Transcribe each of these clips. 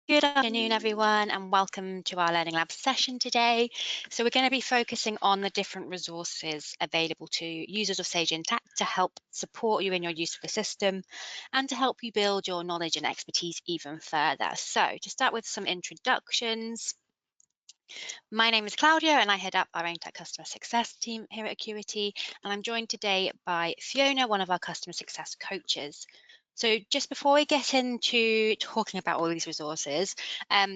Good afternoon, everyone, and welcome to our Learning Lab session today. So we're going to be focusing on the different resources available to users of Sage Intacct to help support you in your use of the system and to help you build your knowledge and expertise even further. So to start with some introductions, my name is Claudia and I head up our Intacct customer success team here at Acuity, and I'm joined today by Fiona, one of our customer success coaches. So just before we get into talking about all these resources, a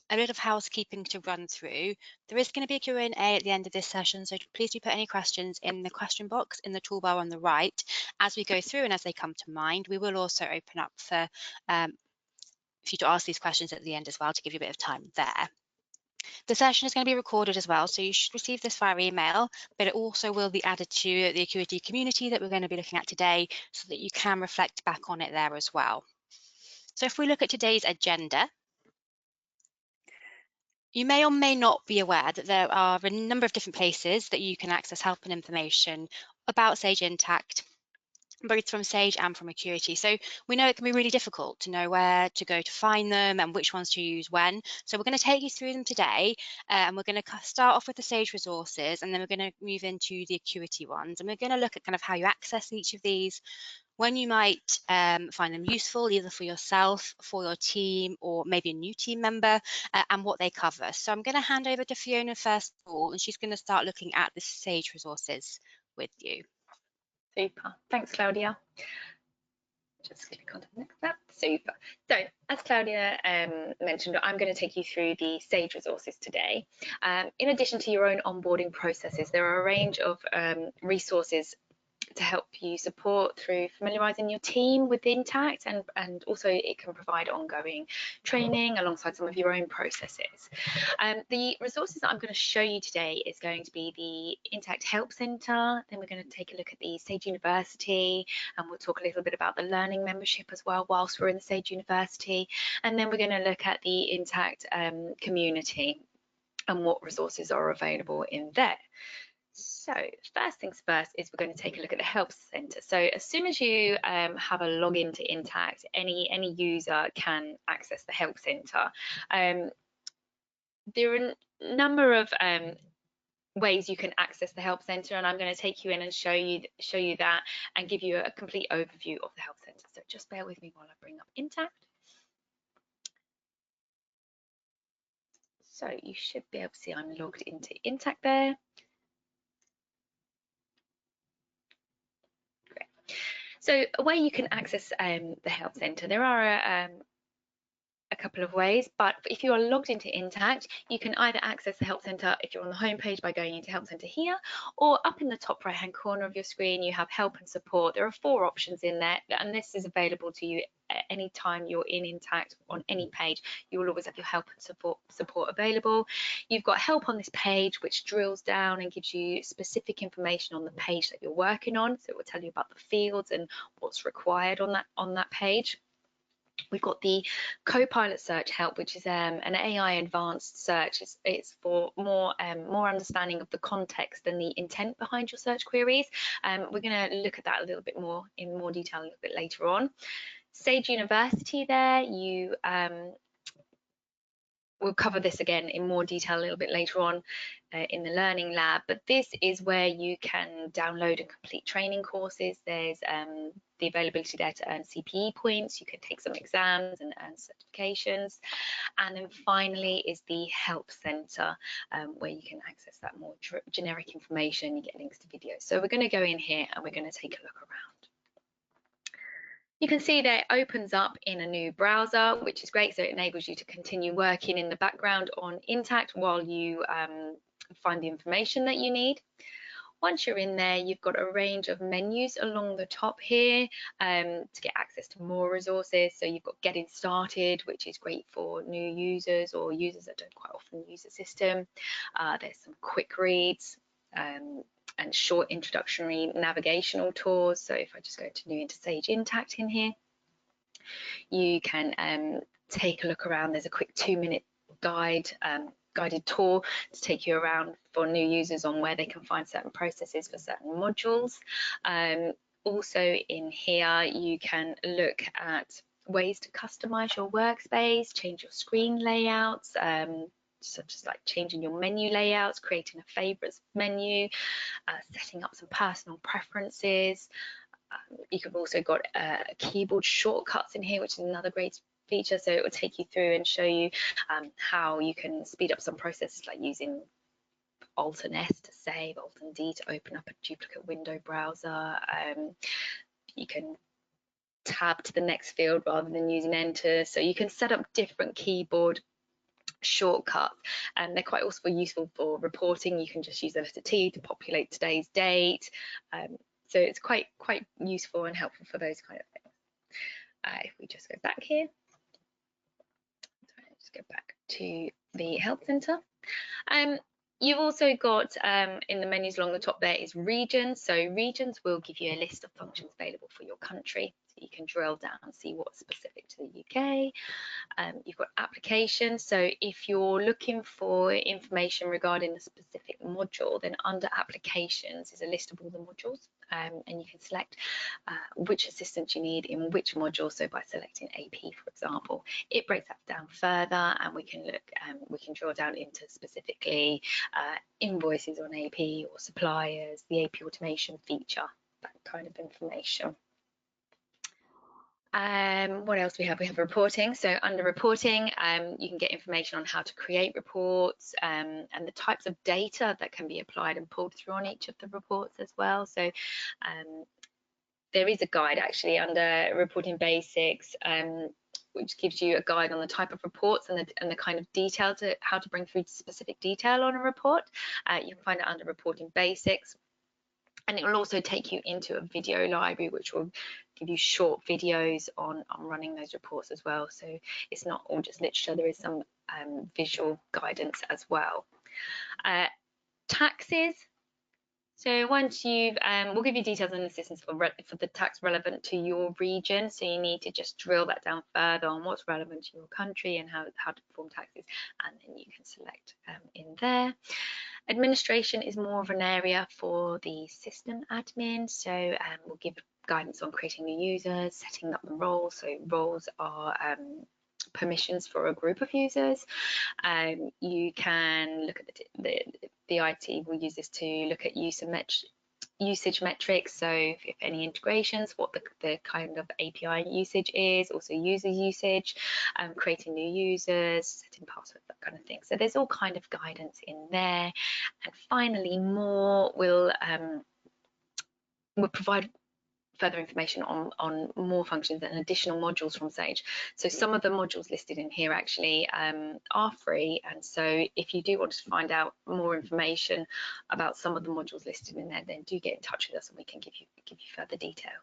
bit of housekeeping to run through. There is going to be a Q&A at the end of this session, so please do put any questions in the question box in the toolbar on the right as we go through and as they come to mind. We will also open up for you to ask these questions at the end as well to give you a bit of time there. The session is going to be recorded as well, so you should receive this via email, but it also will be added to the Acuity community that we're going to be looking at today so that you can reflect back on it there as well. So if we look at today's agenda, you may or may not be aware that there are a number of different places that you can access help and information about Sage Intacct, both from Sage and from Acuity. So we know it can be really difficult to know where to go to find them and which ones to use when. So we're going to take you through them today, and we're going to start off with the Sage resources, and then we're going to move into the Acuity ones, and we're going to look at kind of how you access each of these, when you might find them useful, either for yourself, for your team, or maybe a new team member, and what they cover. So I'm going to hand over to Fiona first of all, and she's going to start looking at the Sage resources with you. Super. Thanks, Claudia. Just click on the next step. Super. So, as Claudia mentioned, I'm going to take you through the Sage resources today. In addition to your own onboarding processes, there are a range of resources to help you support through familiarising your team with Intacct, and also it can provide ongoing training alongside some of your own processes. The resources that I'm going to show you today is going to be the Intacct Help Centre, then we're going to take a look at the Sage University, and we'll talk a little bit about the learning membership as well whilst we're in the Sage University, and then we're going to look at the Intacct community and what resources are available in there. So first things first is we're going to take a look at the Help Centre. So as soon as you have a login to Intacct, any user can access the Help Centre. There are a number of ways you can access the Help Centre, and I'm going to take you in and show you that and give you a complete overview of the Help Centre. So just bear with me while I bring up Intacct. So you should be able to see I'm logged into Intacct there. So a way you can access the Help Centre, there are a couple of ways, but if you are logged into Intacct, you can either access the Help Centre if you're on the home page by going into Help Centre here, or up in the top right hand corner of your screen you have Help and Support. There are 4 options in there, and this is available to you at any time you're in Intacct. On any page you will always have your help and support available. You've got help on this page, which drills down and gives you specific information on the page that you're working on, so it will tell you about the fields and what's required on that page. We've got the Copilot search help, which is an AI advanced search. It's for more understanding of the context and the intent behind your search queries. We're going to look at that a little bit more in more detail a little bit later on. Sage University, there you we'll cover this again in more detail a little bit later on in the Learning Lab, but this is where you can download and complete training courses. There's the availability there to earn CPE points. You can take some exams and earn certifications. And then finally is the Help Centre, where you can access that more generic information. You get links to videos. So we're going to go in here and we're going to take a look around. You can see that it opens up in a new browser, which is great. So it enables you to continue working in the background on Intacct while you find the information that you need. Once you're in there, you've got a range of menus along the top here to get access to more resources. So you've got Getting Started, which is great for new users or users that don't quite often use the system. There's some quick reads and short introductory navigational tours. So if I just go to New into Sage Intacct in here, you can take a look around. There's a quick 2-minute guided tour to take you around for new users on where they can find certain processes for certain modules. Also in here you can look at ways to customize your workspace, change your screen layouts, such as like changing your menu layouts, creating a favorites menu, setting up some personal preferences. You've also got keyboard shortcuts in here, which is another great feature. So it will take you through and show you how you can speed up some processes, like using Alt and S to save, Alt and D to open up a duplicate window browser. You can tab to the next field rather than using Enter. So you can set up different keyboard shortcuts, and they're quite also useful for reporting. You can just use the letter T to populate today's date. So it's quite useful and helpful for those kind of things. If we just go back here, just go back to the Help Center. You've also got in the menus along the top there is regions. So regions will give you a list of functions available for your country. So you can drill down and see what's specific to the UK. You've got applications. So if you're looking for information regarding a specific module, then under applications is a list of all the modules, and you can select which assistance you need in which module. So by selecting AP, for example, it breaks that down further, and we can look, we can drill down into specifically invoices on AP or suppliers, the AP automation feature, that kind of information. What else we have? We have reporting. So under reporting, you can get information on how to create reports, and the types of data that can be applied and pulled through on each of the reports as well. So there is a guide actually under reporting basics, which gives you a guide on the type of reports and the kind of detail to how to bring through specific detail on a report. You can find it under reporting basics. And it will also take you into a video library, which will give you short videos on running those reports as well. So it's not all just literature, there is some visual guidance as well. Taxes. So once you've, we'll give you details and assistance for the tax relevant to your region. So you need to just drill that down further on what's relevant to your country and how to perform taxes, and then you can select in there. Administration is more of an area for the system admin. So we'll give guidance on creating new users, setting up the roles. So roles are permissions for a group of users. You can look at the IT will use this to look at usage metrics, so if any integrations, what the kind of API usage is, also user usage, creating new users, setting passwords, that kind of thing. So there's all kind of guidance in there. And finally, more will provide further information on more functions and additional modules from Sage. So some of the modules listed in here actually are free, and so if you do want to find out more information about some of the modules listed in there, then do get in touch with us and we can give you further details.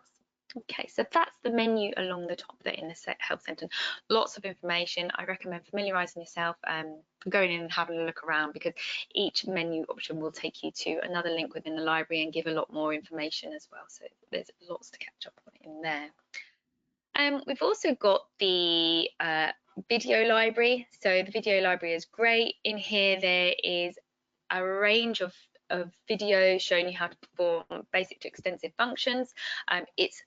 Okay, so that's the menu along the top there in the Help Center. Lots of information. I recommend familiarising yourself, going in and having a look around, because each menu option will take you to another link within the library and give a lot more information as well. So there's lots to catch up on in there. We've also got the video library. So the video library is great. In here there is a range of videos showing you how to perform basic to extensive functions. It's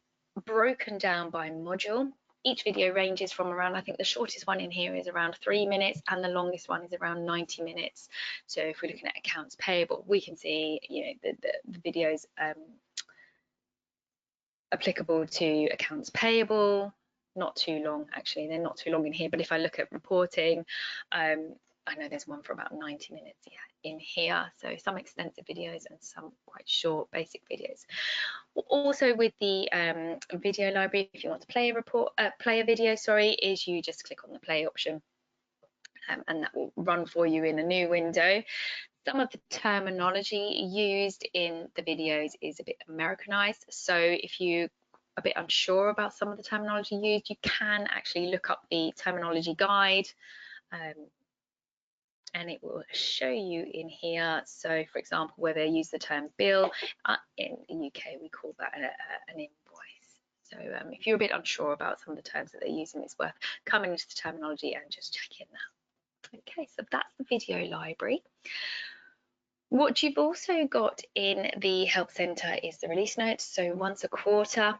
broken down by module. Each video ranges from around, I think the shortest one in here is around 3 minutes and the longest one is around 90 minutes. So if we're looking at accounts payable, we can see, you know, the videos applicable to accounts payable. Not too long, actually, they're not too long in here, but if I look at reporting, I know there's one for about 90 minutes in here, so some extensive videos and some quite short basic videos. Also with the video library, if you want to play a video, is you just click on the play option, and that will run for you in a new window. Some of the terminology used in the videos is a bit Americanized, so if you a bit unsure about some of the terminology used, you can actually look up the terminology guide, and it will show you in here. So for example, where they use the term bill, in the UK we call that an invoice. So if you're a bit unsure about some of the terms that they're using, it's worth coming into the terminology and just checking that. Okay, so that's the video library. What you've also got in the Help Center is the release notes. So once a quarter,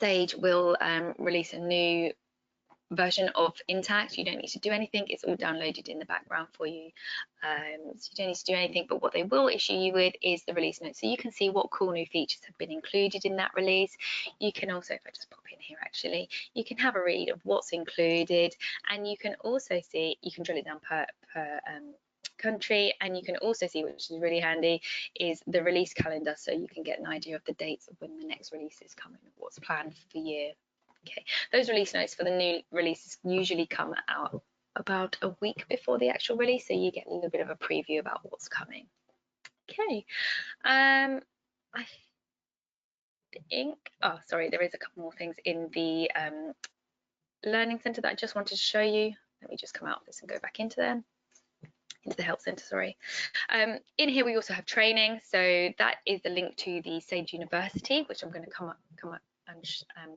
Sage will release a new version of Intacct. You don't need to do anything, it's all downloaded in the background for you, so you don't need to do anything. But what they will issue you with is the release notes, so you can see what cool new features have been included in that release. You can also, if I just pop in here, actually you can have a read of what's included, and you can also see, you can drill it down per country, and you can also see, which is really handy, is the release calendar, so you can get an idea of the dates of when the next release is coming, what's planned for the year. Okay, those release notes for the new releases usually come out about a week before the actual release, so you get a little bit of a preview about what's coming. Okay, I think, oh sorry, there is a couple more things in the Learning Centre that I just wanted to show you. Let me just come out of this and go back into them. Into the Help Centre, sorry. In here we also have training, so that is the link to the Sage University, which I'm going to come up and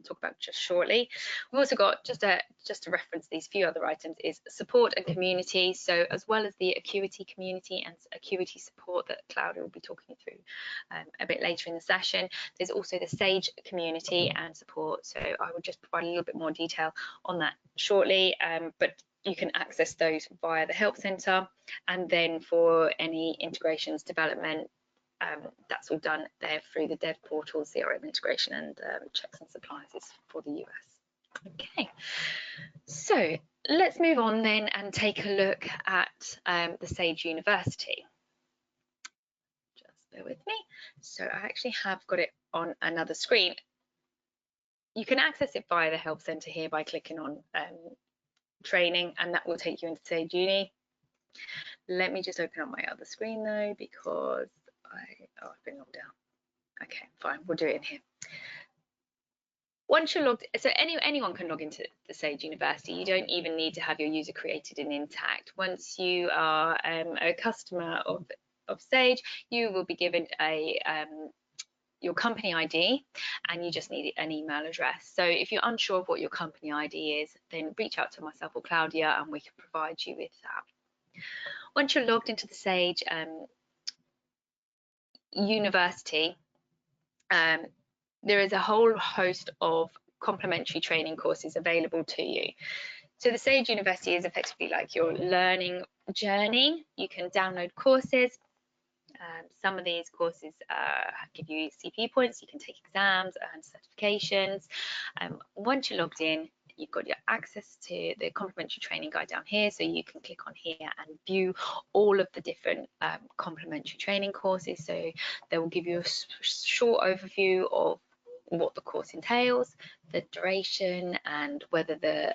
talk about just shortly. We've also got, just to reference these few other items, is support and community. So as well as the Acuity community and Acuity support that Claudia will be talking you through a bit later in the session, there's also the Sage community and support. So I will just provide a little bit more detail on that shortly, but you can access those via the Help Centre, and then for any integrations development, that's all done there through the dev portal, CRM integration, and checks and supplies is for the US. Okay, so let's move on then and take a look at the Sage University. Just bear with me. So I actually have got it on another screen. You can access it via the Help Centre here by clicking on training, and that will take you into Sage Uni. Let me just open up my other screen though, because I've been logged out. Okay, fine, we'll do it in here. Once you're logged, so anyone can log into the Sage University. You don't even need to have your user created in Intacct. Once you are a customer of Sage, you will be given a your company ID, and you just need an email address. So if you're unsure of what your company ID is, then reach out to myself or Claudia and we can provide you with that. Once you're logged into the Sage University, there is a whole host of complimentary training courses available to you. So the Sage University is effectively like your learning journey. You can download courses. Some of these courses give you CPE points, you can take exams and certifications. Once you're logged in, you've got your access to the complimentary training guide down here, so you can click on here and view all of the different complimentary training courses. So they will give you a short overview of what the course entails, the duration, and whether the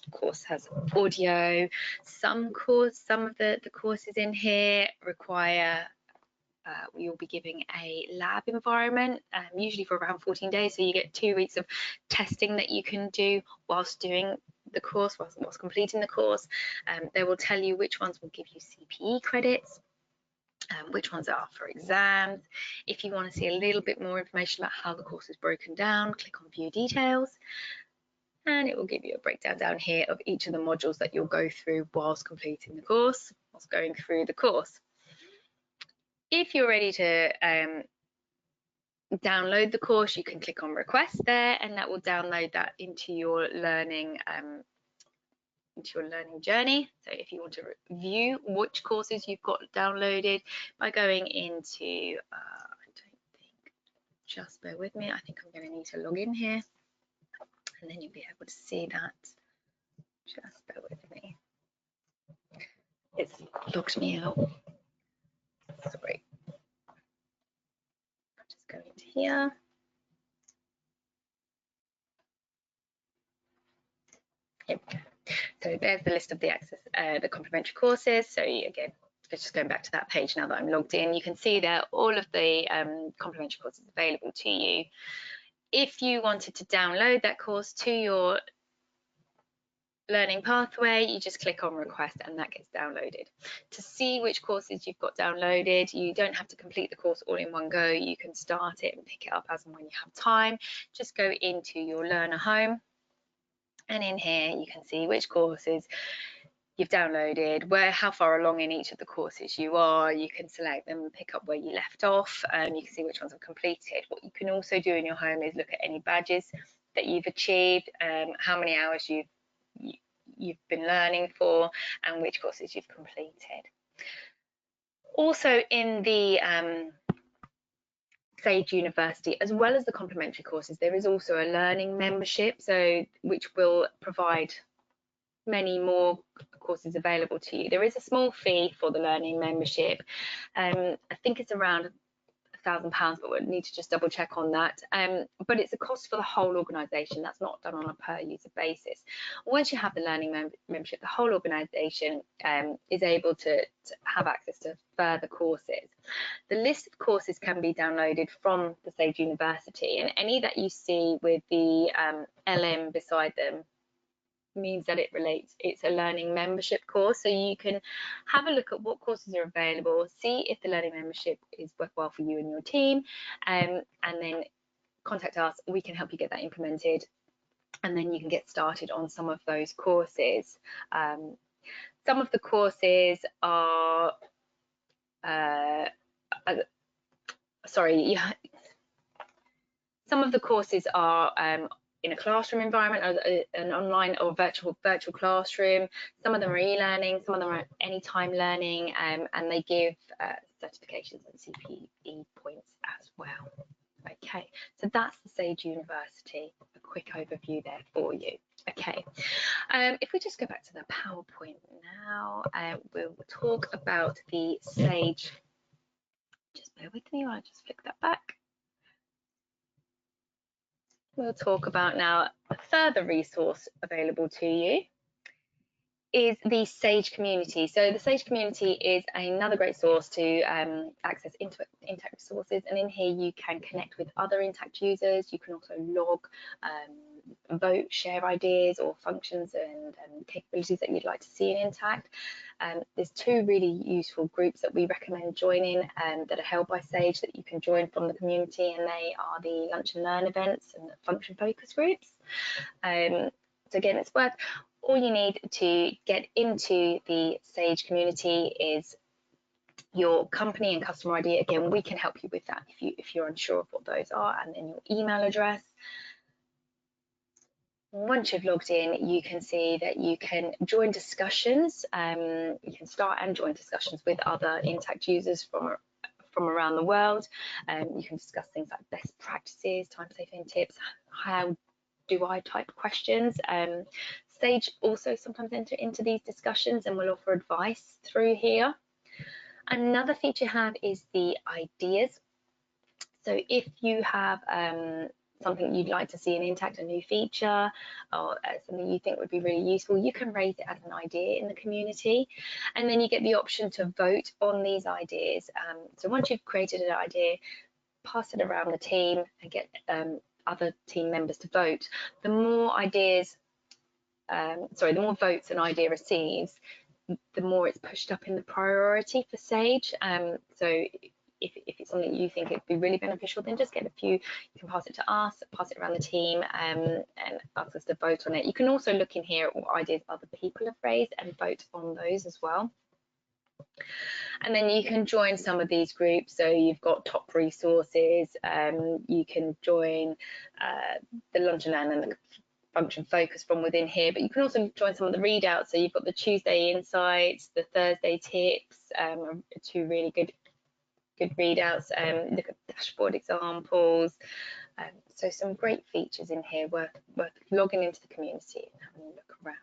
course has audio. Some of the courses in here require you'll be giving a lab environment, usually for around 14 days, so you get 2 weeks of testing that you can do whilst doing the course, whilst completing the course. They will tell you which ones will give you CPE credits, which ones are for exams. If you want to see a little bit more information about how the course is broken down, click on view details, and it will give you a breakdown down here of each of the modules that you'll go through whilst completing the course, whilst going through the course. If you're ready to download the course, you can click on request there, and that will download that into your learning journey. So if you want to view which courses you've got downloaded by going into, I don't think, just bear with me, I think I'm going to need to log in here, and then you'll be able to see that. Just bear with me. It's logged me out. Sorry. I'll just go into here. Here we go. So there's the list of the the complimentary courses. So again, just going back to that page now that I'm logged in, you can see there all of the complimentary courses available to you. If you wanted to download that course to your learning pathway, you just click on request and that gets downloaded. To see which courses you've got downloaded, you don't have to complete the course all in one go. You can start it and pick it up as and when you have time. Just go into your learner home, and in here you can see which courses you've downloaded, how far along in each of the courses you are. You can select them and pick up where you left off. You can see which ones have completed. What you can also do in your home is look at any badges that you've achieved, how many hours you've been learning for, and which courses you've completed. Also in the Sage University, as well as the complimentary courses, there is also a learning membership, so which will provide many more courses available to you. There is a small fee for the learning membership. I think it's around £1,000, but we'll need to just double check on that. But it's a cost for the whole organisation. That's not done on a per user basis. Once you have the learning membership, the whole organisation is able to have access to further courses. The list of courses can be downloaded from the Sage University, and any that you see with the LM beside them means that it's a learning membership course, so you can have a look at what courses are available, see if the learning membership is worthwhile for you and your team, and then contact us. We can help you get that implemented, and then you can get started on some of those courses. Some of the courses are some of the courses are in a classroom environment, an online or virtual classroom. Some of them are e-learning, some of them are anytime learning, and they give certifications and CPE points as well. Okay, so that's the Sage University, a quick overview there for you. Okay, if we just go back to the PowerPoint now, we'll talk about the Sage. Just bear with me, I'll just flick that back. We'll talk about now a further resource available to you is the Sage community. So the Sage community is another great source to access Intacct resources, and in here you can connect with other Intacct users. You can also log, vote, share ideas or functions and capabilities that you'd like to see in Intacct. There's two really useful groups that we recommend joining that are held by Sage that you can join from the community, and they are the Lunch and Learn events and the function focus groups. So again, it's worth, all you need to get into the Sage community is your company and customer ID. Again, we can help you with that if you're unsure of what those are, and then your email address. Once you've logged in, you can see that you can join discussions. You can start and join discussions with other Intacct users from around the world. You can discuss things like best practices, time-saving tips, how do I type questions. Sage also sometimes enter into these discussions and will offer advice through here. Another feature you have is the ideas. So if you have something you'd like to see in Intacct, a new feature, or something you think would be really useful, you can raise it as an idea in the community, and then you get the option to vote on these ideas. So once you've created an idea, pass it around the team and get other team members to vote. The more ideas, the more votes an idea receives, the more it's pushed up in the priority for Sage. So if it's something you think it'd be really beneficial, then just get a few. You can pass it to us, pass it around the team, and ask us to vote on it. You can also look in here at what ideas other people have raised and vote on those as well. And then you can join some of these groups. So you've got top resources. You can join the Lunch and Learn and the function focus from within here, but you can also join some of the readouts. So you've got the Tuesday insights, the Thursday tips, two really good readouts. Look at dashboard examples. So some great features in here worth logging into the community and having a look around.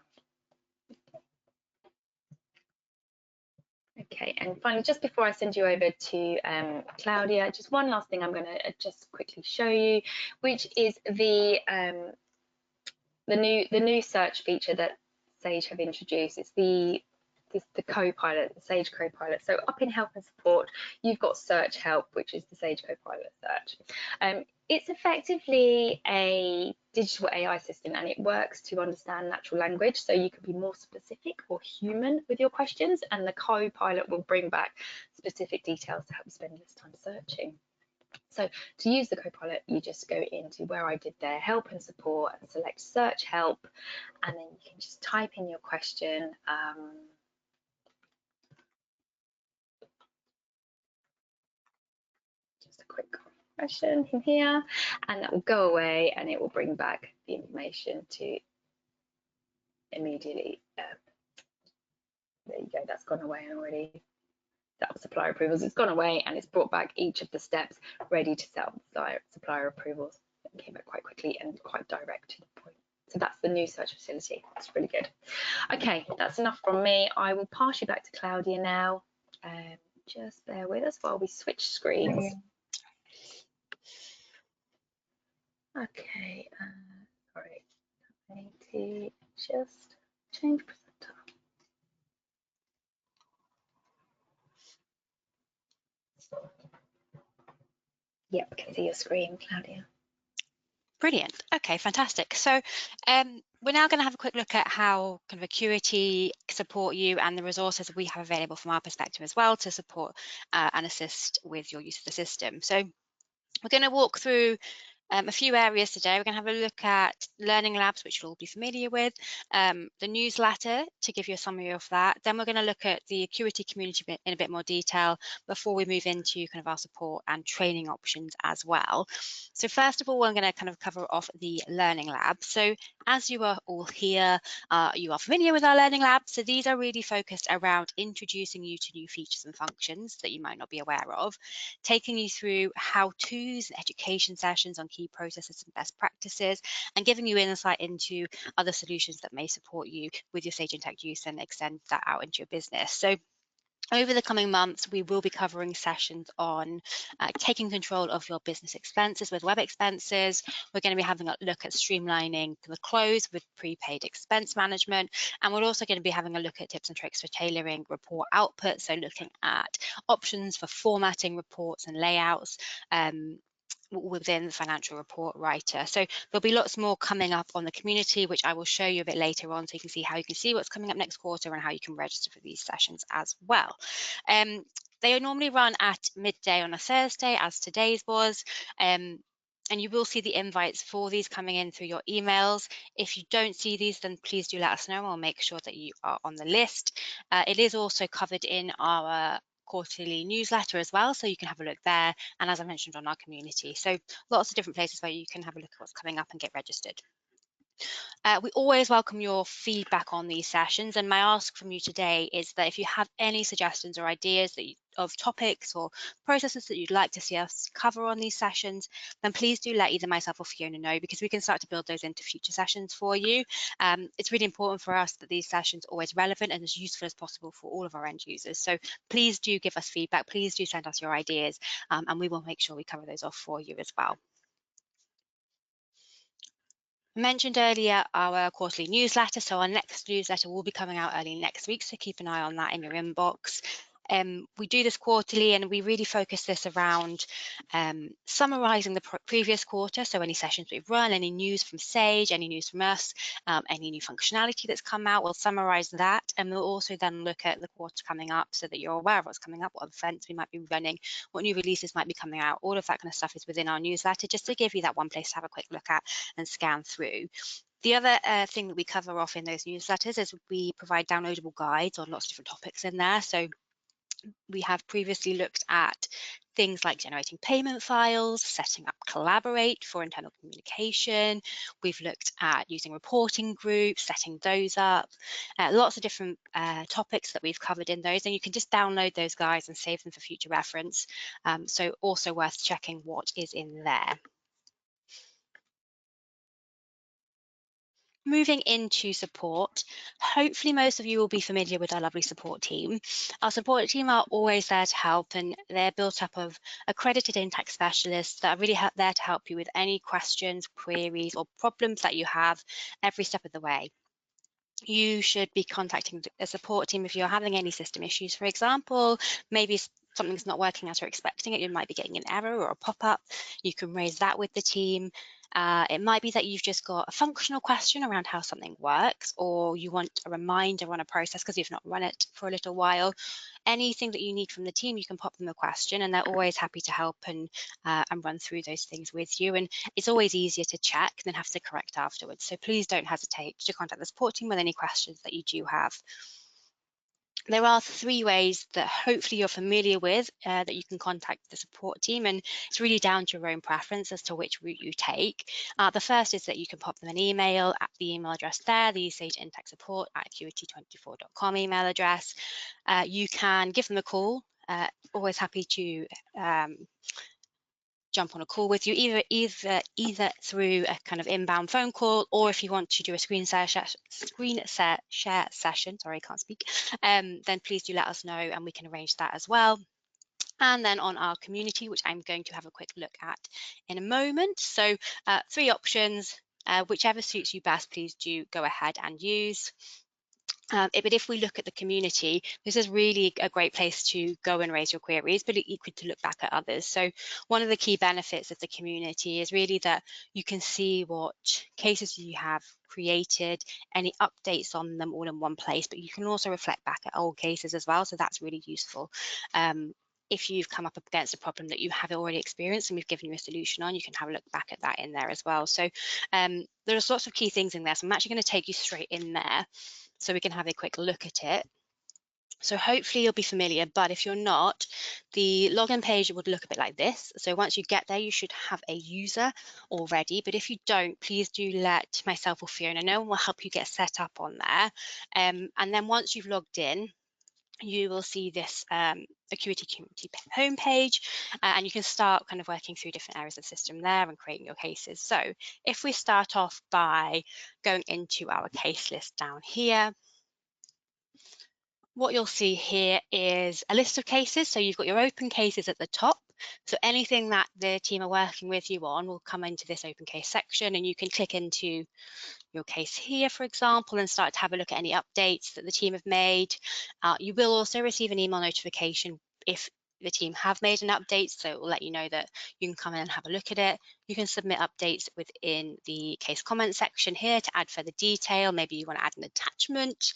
Okay, and finally, just before I send you over to Claudia, just one last thing I'm going to just quickly show you, which is the new search feature that Sage have introduced. It's the Copilot, the Sage Copilot. So up in help and support, you've got search help, which is the Sage Copilot search. It's effectively a digital AI assistant, and it works to understand natural language, so you can be more specific or human with your questions, and the Copilot will bring back specific details to help you spend less time searching. So to use the Copilot, you just go into where I did there, help and support, and select search help, and then you can just type in your question. a quick confession in here, and that will go away and it will bring back the information to immediately. There you go, that's gone away already. That was supplier approvals. It's gone away and it's brought back each of the steps ready to set up supplier approvals. It came back quite quickly and quite direct to the point. So that's the new search facility. It's really good. Okay, that's enough from me. I will pass you back to Claudia now. Just bear with us while we switch screens. Okay, sorry, I need to just change presenter. Yep, I can see your screen, Claudia. Brilliant. Okay, fantastic. So we're now going to have a quick look at how kind of Acuity support you and the resources we have available from our perspective as well to support and assist with your use of the system. So we're going to walk through a few areas today. We're going to have a look at learning labs, which you'll all be familiar with, the newsletter to give you a summary of that. Then we're going to look at the Acuity community in a bit more detail before we move into kind of our support and training options as well. So first of all, we're going to kind of cover off the learning lab. So as you are all here, you are familiar with our learning lab. So these are really focused around introducing you to new features and functions that you might not be aware of, taking you through how-tos and education sessions on key processes and best practices, and giving you insight into other solutions that may support you with your Sage Intacct use and extend that out into your business. So over the coming months, we will be covering sessions on taking control of your business expenses with web expenses. We're going to be having a look at streamlining the close with prepaid expense management. And we're also going to be having a look at tips and tricks for tailoring report output. So looking at options for formatting reports and layouts within the financial report writer. So there'll be lots more coming up on the community, which I will show you a bit later on, so you can see how you can see what's coming up next quarter and how you can register for these sessions as well. They are normally run at midday on a Thursday, as today's was. And you will see the invites for these coming in through your emails. If you don't see these, then please do let us know. We'll make sure that you are on the list. It is also covered in our quarterly newsletter as well, so you can have a look there, and as I mentioned, on our community. So lots of different places where you can have a look at what's coming up and get registered. We always welcome your feedback on these sessions, and my ask from you today is that if you have any suggestions or ideas of topics or processes that you'd like to see us cover on these sessions, then please do let either myself or Fiona know, because we can start to build those into future sessions for you. It's really important for us that these sessions are always relevant and as useful as possible for all of our end users. So please do give us feedback, please do send us your ideas, and we will make sure we cover those off for you as well. I mentioned earlier our quarterly newsletter, so our next newsletter will be coming out early next week, so keep an eye on that in your inbox. We do this quarterly, and we really focus this around summarising the previous quarter, so any sessions we've run, any news from Sage, any news from us, any new functionality that's come out, we'll summarise that, and we'll also then look at the quarter coming up so that you're aware of what's coming up, what events we might be running, what new releases might be coming out. All of that kind of stuff is within our newsletter, just to give you that one place to have a quick look at and scan through. The other thing that we cover off in those newsletters is we provide downloadable guides on lots of different topics in there. So we have previously looked at things like generating payment files, setting up Collaborate for internal communication. We've looked at using reporting groups, setting those up, lots of different topics that we've covered in those, and you can just download those guides and save them for future reference. So also worth checking what is in there. Moving into support, hopefully most of you will be familiar with our lovely support team. Our support team are always there to help, and they're built up of accredited Intacct specialists that are really there to help you with any questions, queries, or problems that you have every step of the way. You should be contacting a support team if you're having any system issues. For example, maybe something's not working as you're expecting it, you might be getting an error or a pop-up. You can raise that with the team. It might be that you've just got a functional question around how something works, or you want a reminder on a process because you've not run it for a little while. Anything that you need from the team, you can pop them a question, and they're always happy to help and run through those things with you. And it's always easier to check than have to correct afterwards. So please don't hesitate to contact the support team with any questions that you do have. There are 3 ways that hopefully you're familiar with that you can contact the support team, and it's really down to your own preference as to which route you take. The first is that you can pop them an email at the email address there, the Sage Intacct support at Acuity24.com email address. You can give them a call. Always happy to jump on a call with you, either through a kind of inbound phone call, or if you want to do a screen share session, sorry, I can't speak, then please do let us know and we can arrange that as well. And then on our community, which I'm going to have a quick look at in a moment. So 3 options, whichever suits you best, please do go ahead and use. But if we look at the community, this is really a great place to go and raise your queries, but equally to look back at others. So one of the key benefits of the community is really that you can see what cases you have created, any updates on them all in one place, but you can also reflect back at old cases as well. So that's really useful. If you've come up against a problem that you have already experienced and we've given you a solution on, you can have a look back at that in there as well. So there's lots of key things in there. So I'm actually going to take you straight in there so we can have a quick look at it. So hopefully you'll be familiar, but if you're not, the login page would look a bit like this. So once you get there, you should have a user already, but if you don't, please do let myself or Fiona know and we'll help you get set up on there. And then once you've logged in, you will see this Acuity community homepage, and you can start kind of working through different areas of the system there and creating your cases. So if we start off by going into our case list down here, what you'll see here is a list of cases. So you've got your open cases at the top. So anything that the team are working with you on will come into this open case section, and you can click into your case here, for example, and start to have a look at any updates that the team have made. You will also receive an email notification if the team have made an update, so it will let you know that you can come in and have a look at it. You can submit updates within the case comment section here to add further detail. Maybe you want to add an attachment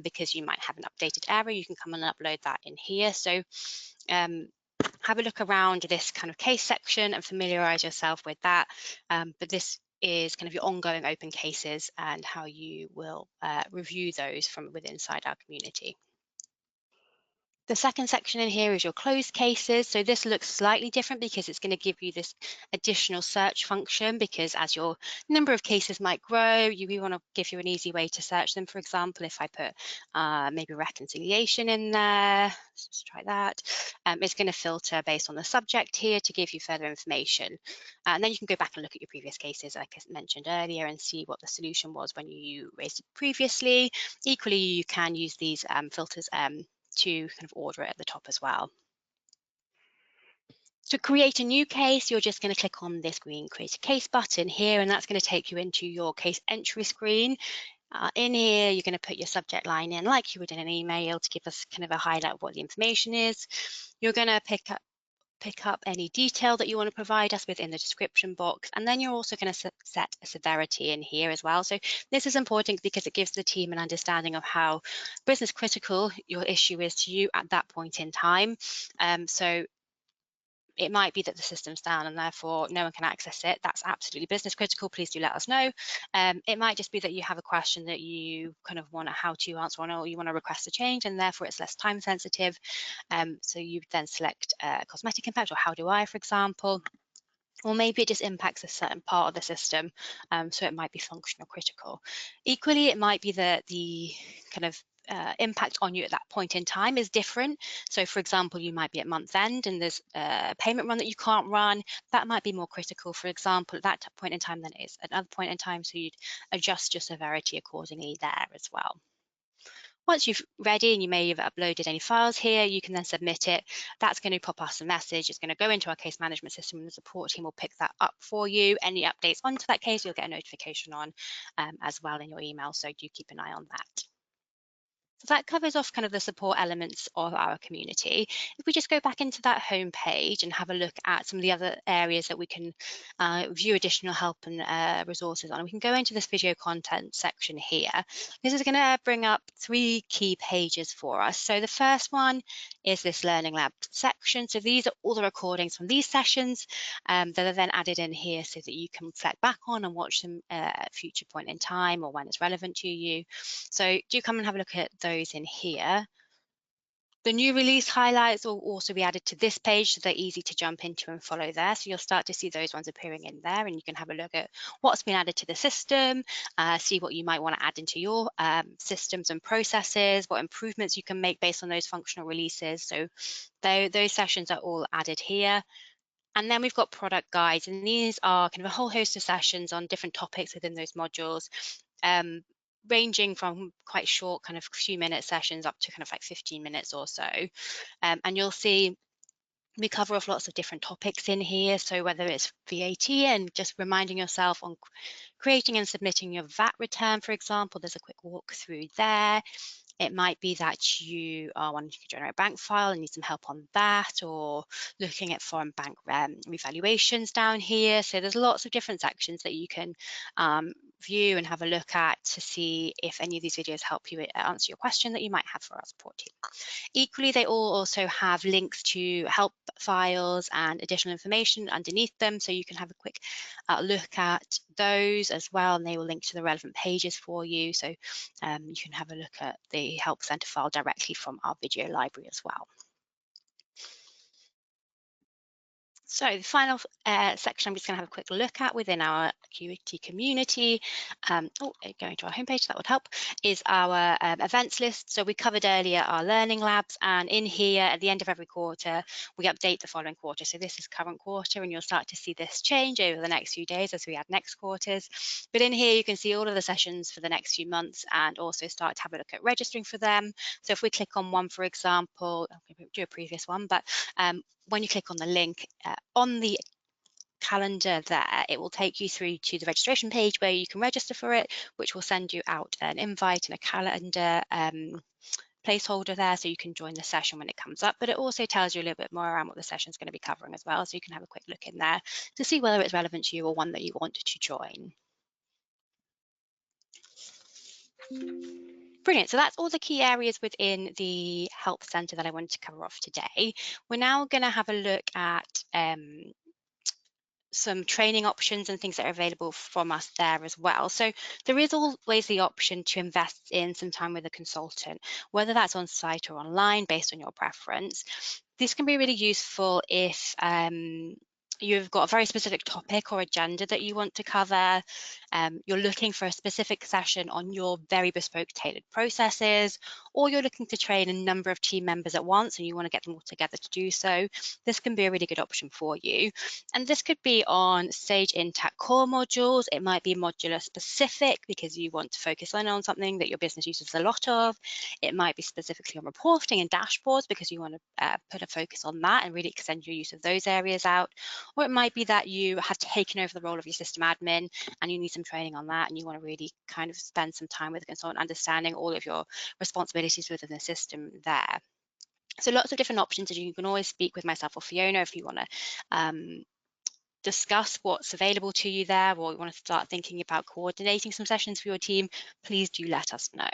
because you might have an updated error. You can come and upload that in here. So have a look around this kind of case section and familiarize yourself with that. But this is kind of your ongoing open cases and how you will review those from within inside our community. The second section in here is your closed cases. So this looks slightly different because it's going to give you this additional search function, because as your number of cases might grow, we want to give you an easy way to search them. For example, if I put maybe reconciliation in there, let's just try that. It's going to filter based on the subject here to give you further information. And then you can go back and look at your previous cases, like I mentioned earlier, and see what the solution was when you raised it previously. Equally, you can use these filters to kind of order it at the top as well. To create a new case, you're just going to click on this green Create a Case button here, and that's going to take you into your case entry screen. In here, you're going to put your subject line in like you would in an email to give us kind of a highlight of what the information is. You're going to pick up any detail that you want to provide us within the description box, and then you're also going to set a severity in here as well. So this is important because it gives the team an understanding of how business critical your issue is to you at that point in time. So it might be that the system's down and therefore no one can access it. That's absolutely business critical. Please do let us know. It might just be that you have a question that you kind of want a how-to answer on, or you want to request a change, and therefore it's less time sensitive. So you then select cosmetic impact, or how do I, for example. Or maybe it just impacts a certain part of the system, so it might be functional critical. Equally, it might be that the kind of impact on you at that point in time is different. So for example, you might be at month end and there's a payment run that you can't run. That might be more critical, for example, at that point in time than it is at another point in time. So you'd adjust your severity accordingly there as well. Once you've ready and you may have uploaded any files here, you can then submit it. That's going to pop us a message. It's going to go into our case management system, and the support team will pick that up for you. Any updates onto that case, you'll get a notification on as well in your email. So do keep an eye on that. So that covers off kind of the support elements of our community. If we just go back into that home page and have a look at some of the other areas that we can view additional help and resources on, we can go into this video content section here. This is going to bring up 3 key pages for us. So the first one is this Learning Lab section. So these are all the recordings from these sessions that are then added in here so that you can reflect back on and watch them at a future point in time or when it's relevant to you. So do come and have a look at those in here. The new release highlights will also be added to this page, so they're easy to jump into and follow there. So you'll start to see those ones appearing in there, and you can have a look at what's been added to the system, see what you might want to add into your systems and processes, what improvements you can make based on those functional releases. So those sessions are all added here. And then we've got product guides, and these are kind of a whole host of sessions on different topics within those modules, ranging from quite short, kind of few minute sessions up to kind of like 15 minutes or so. And you'll see we cover off lots of different topics in here. So whether it's VAT and just reminding yourself on creating and submitting your VAT return, for example, there's a quick walkthrough there. It might be that you are wanting to generate a bank file and need some help on that, or looking at foreign bank revaluations down here. So there's lots of different sections that you can view and have a look at to see if any of these videos help you answer your question that you might have for our support team. Equally, they all also have links to help files and additional information underneath them, so you can have a quick look at those as well, and they will link to the relevant pages for you. So you can have a look at the Help Center file directly from our video library as well. So the final section I'm just going to have a quick look at within our Acuity community, going to our homepage, that would help, is our events list. So we covered earlier our learning labs, and in here at the end of every quarter, we update the following quarter. So this is current quarter, and you'll start to see this change over the next few days as we add next quarters. But in here, you can see all of the sessions for the next few months and also start to have a look at registering for them. So if we click on one, for example, I'm going to do a previous one, but when you click on the link on the calendar there, it will take you through to the registration page where you can register for it, which will send you out an invite and a calendar placeholder there, so you can join the session when it comes up. But it also tells you a little bit more around what the session is going to be covering as well, so you can have a quick look in there to see whether it's relevant to you or one that you want to join. Brilliant. So that's all the key areas within the Help Centre that I wanted to cover off today. We're now going to have a look at some training options and things that are available from us there as well. So there is always the option to invest in some time with a consultant, whether that's on site or online based on your preference. This can be really useful if you've got a very specific topic or agenda that you want to cover. You're looking for a specific session on your very bespoke tailored processes, or you're looking to train a number of team members at once and you want to get them all together to do so. This can be a really good option for you. And this could be on Sage Intacct core modules. It might be modular specific because you want to focus on something that your business uses a lot of. It might be specifically on reporting and dashboards because you want to put a focus on that and really extend your use of those areas out. Or it might be that you have taken over the role of your system admin and you need some training on that and you want to really kind of spend some time with a consultant understanding all of your responsibilities within the system there. So lots of different options, and you can always speak with myself or Fiona if you want to discuss what's available to you there, or you want to start thinking about coordinating some sessions for your team. Please do let us know.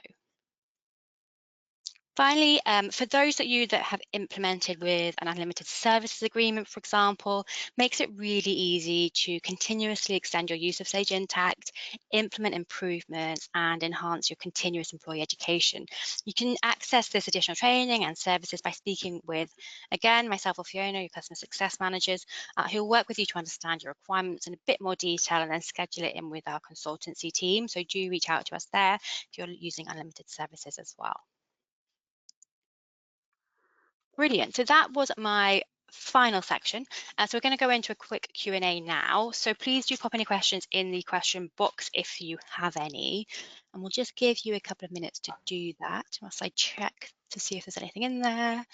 Finally, for those of you that have implemented with an unlimited services agreement, for example, makes it really easy to continuously extend your use of Sage Intacct, implement improvements, and enhance your continuous employee education. You can access this additional training and services by speaking with, again, myself or Fiona, your customer success managers, who will work with you to understand your requirements in a bit more detail and then schedule it in with our consultancy team. So do reach out to us there if you're using unlimited services as well. Brilliant. So that was my final section. So we're going to go into a quick Q&A now. So please do pop any questions in the question box if you have any. And we'll just give you a couple of minutes to do that whilst I check to see if there's anything in there.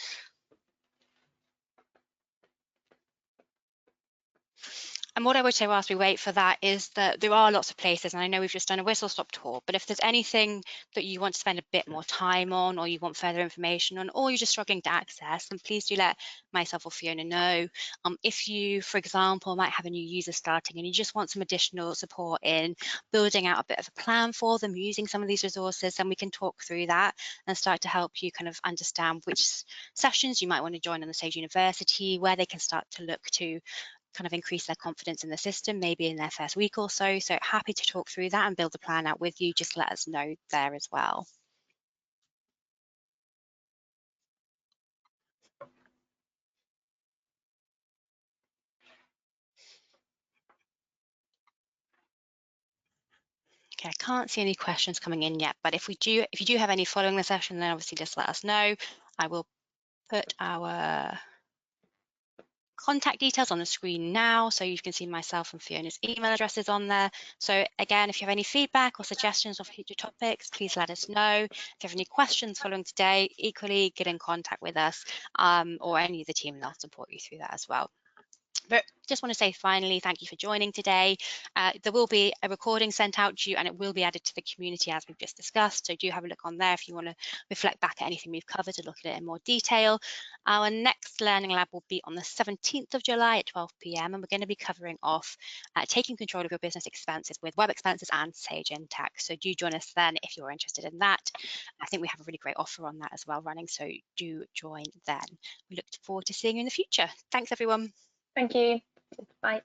And what I would say whilst we wait for that is that there are lots of places, and I know we've just done a whistle-stop tour, but if there's anything that you want to spend a bit more time on, or you want further information on, or you're just struggling to access, then please do let myself or Fiona know. If you, for example, might have a new user starting and you just want some additional support in building out a bit of a plan for them, using some of these resources, then we can talk through that and start to help you kind of understand which sessions you might want to join on the Sage University, where they can start to look to kind of increase their confidence in the system, maybe in their first week or so. So happy to talk through that and build a plan out with you. Just let us know there as well. Okay, I can't see any questions coming in yet, but if you do have any following the session, then obviously just let us know. I will put our contact details on the screen now, so you can see myself and Fiona's email addresses on there. So again, if you have any feedback or suggestions of future topics, please let us know. If you have any questions following today, equally get in contact with us or any of the team, and they'll support you through that as well. But just want to say finally, thank you for joining today. There will be a recording sent out to you and it will be added to the community as we've just discussed. So do have a look on there if you want to reflect back at anything we've covered and look at it in more detail. Our next Learning Lab will be on the 17th of July at 12 p.m. and we're going to be covering off taking control of your business expenses with web expenses and Sage Intacct. So do join us then if you're interested in that. I think we have a really great offer on that as well running, so do join then. We look forward to seeing you in the future. Thanks everyone. Thank you. Bye.